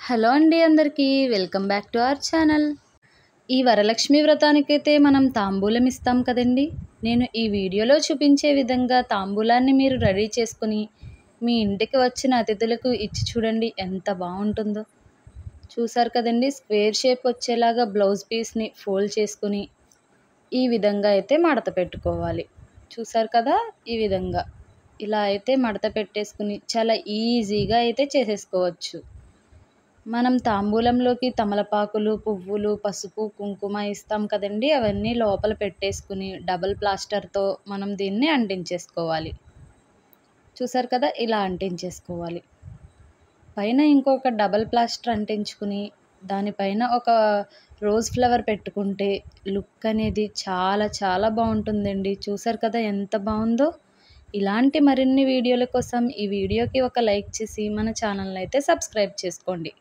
Hello అండి అందరికీ welcome back to our channel. ఈ వరలక్ష్మి వ్రతానికైతే మనం తాంబూలం ఇస్తాం కదండి. నేను ఈ వీడియోలో చూపించే విధంగా తాంబూలాన్ని మీరు రెడీ చేసుకుని మీ ఇంటికి వచ్చిన అతిథులకు ఇచ్చి చూడండి, ఎంత బాగుంటుందో. చూసారు కదండి, స్క్వేర్ షేప్ వచ్చేలాగా బ్లౌజ్ పీస్ని ఫోల్డ్ చేసుకుని ఈ విధంగా అయితే మడత పెట్టుకోవాలి. చూసారు కదా, ఈ విధంగా ఇలా అయితే మడత పెట్టేసుకుని చాలా ఈజీగా అయితే చేసేసుకోవచ్చు. మనం తాంబూలంలోకి తమలపాకులు, పువ్వులు, పసుపు, కుంకుమ ఇస్తాం కదండి. అవన్నీ లోపల పెట్టేసుకుని డబల్ ప్లాస్టర్తో మనం దీన్ని అంటించేసుకోవాలి. చూసారు కదా, ఇలా అంటించేసుకోవాలి. పైన ఇంకొక డబల్ ప్లాస్టర్ అంటించుకుని దానిపైన ఒక రోజ్ ఫ్లవర్ పెట్టుకుంటే లుక్ అనేది చాలా చాలా బాగుంటుందండి. చూసారు కదా ఎంత బాగుందో. ఇలాంటి మరిన్ని వీడియోల కోసం ఈ వీడియోకి ఒక లైక్ చేసి మన ఛానల్ని అయితే సబ్స్క్రైబ్ చేసుకోండి.